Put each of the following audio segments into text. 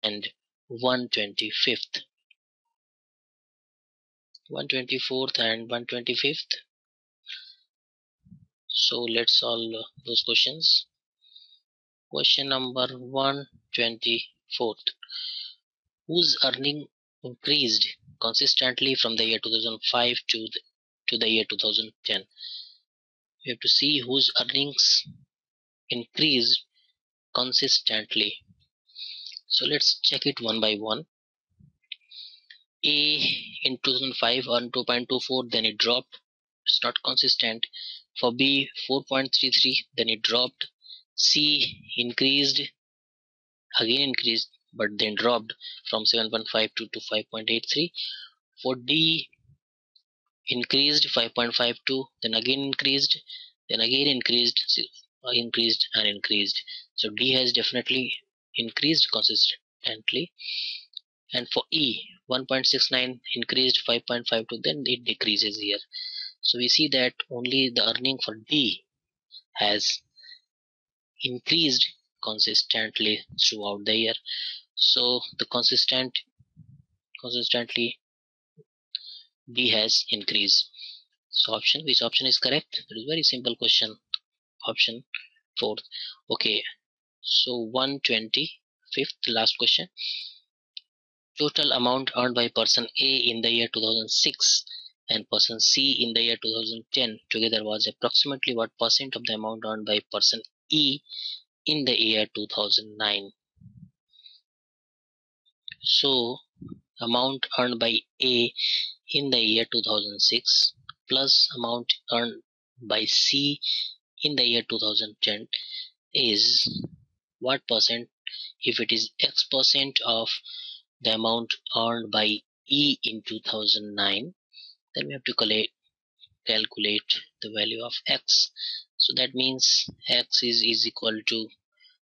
and 125th. 124th and 125th. So let's solve those questions. Question number 124th. Whose earning increased consistently from the year 2005 to the year 2010? We have to see whose earnings increased consistently. So let's check it one by one. A in 2005 earned 2.24, then it dropped. It's not consistent. For B 4.33, then it dropped. C increased, again increased, but then dropped from 7.52 to 5.83. For D increased 5.52, then again increased, then again increased and increased. So D has definitely increased consistently. And for E 1.69 increased 5.52, then it decreases here. So we see that only the earning for D has increased consistently throughout the year. So the consistently D has increased. So which option is correct? It is very simple question. Option 4th. Okay, so 125th, last question. Total amount earned by person A in the year 2006 and person C in the year 2010 together was approximately what percent of the amount earned by person E in the year 2009? So amount earned by A in the year 2006 plus amount earned by C in the year 2010 is what percent? If it is X percent of the amount earned by E in 2009, then we have to calculate the value of X. So that means X is equal to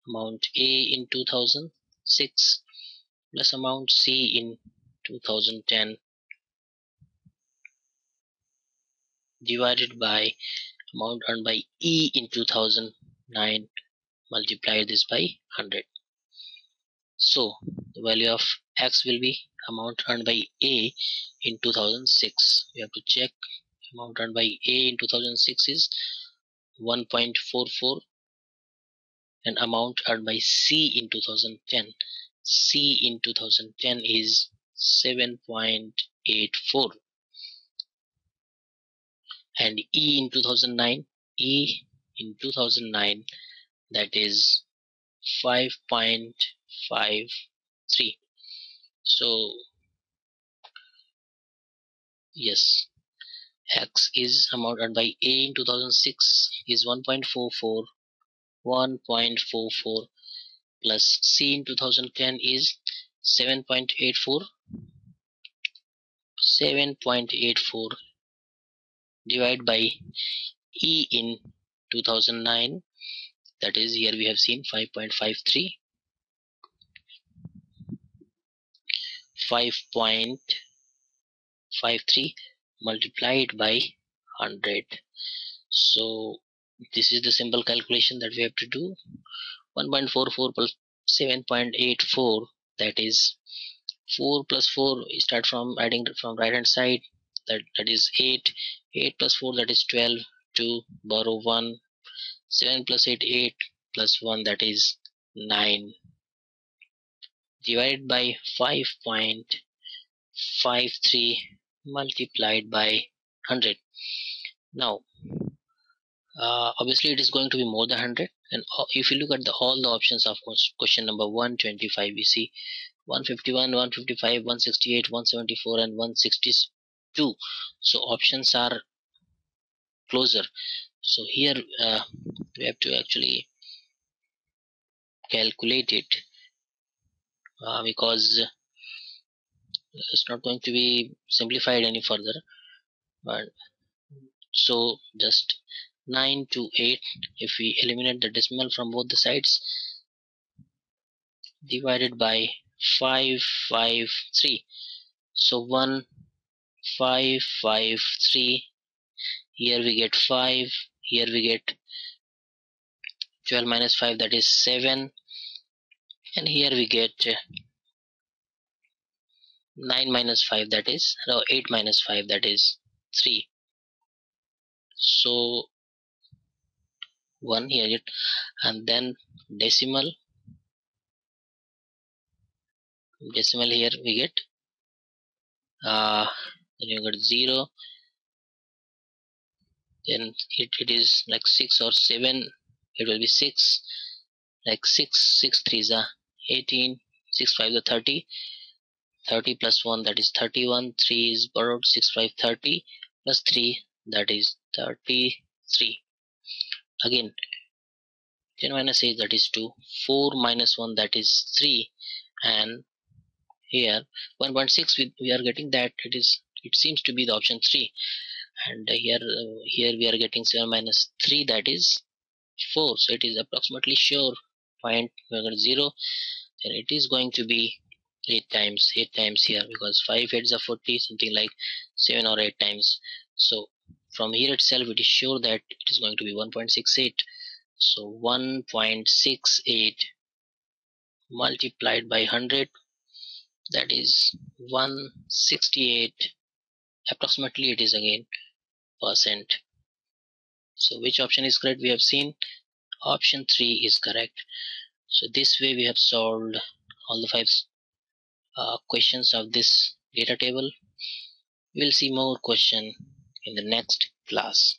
amount A in 2006 plus amount C in 2010 divided by amount earned by E in 2009, multiply this by 100. So the value of X will be amount earned by A in 2006. We have to check. Amount earned by A in 2006 is 1.44 and amount earned by C in 2010. C in 2010 is 7.84 and E in 2009, that is 5.53. So yes, X is amount earned by A in 2006 is 1.44 plus C in 2010 is 7.84 divided by E in 2009, that is here we have seen 5.53 multiplied by 100. So this is the simple calculation that we have to do. 1.44 plus 7.84, that is 4 plus 4, start from adding from right hand side, that is 8 plus 4, that is 12, 2 borrow 1, 7 plus 8 plus 1, that is 9, divided by 5.53 multiplied by 100. Now obviously it is going to be more than 100, and if you look at all the options of question number 125, we see 151, 155, 168, 174 and 162. So options are closer. So here we have to actually calculate it because it's not going to be simplified any further. But so just 9 to 8, if we eliminate the decimal from both the sides, divided by 553. So 1553, here we get 5, here we get 12 minus 5, that is 7, and here we get 9 minus 5, that is 8 minus 5, that is 3. So 1 here, and then decimal here we get then you got 0, then it is like 6 or 7, it will be 6, like 6 3s are 18, 6 5 are 30, 30 plus 1, that is 31, 3 is borrowed, 6 5 30 plus 3, that is 33. Again 10 minus 8, that is 2, 4 minus 1, that is 3, and here 1.6 we are getting that it seems to be the option 3, and here we are getting 7 minus 3, that is 4, so it is approximately sure point we got 0, then it is going to be 8 times here, because 5 8s are 40, something like 7 or 8 times. So from here itself it is sure that it is going to be 1.68. So 1.68 multiplied by 100, that is 168, approximately it is again percent. So which option is correct? We have seen option 3 is correct. So this way we have solved all the 5 questions of this data table. We'll see more question in the next class.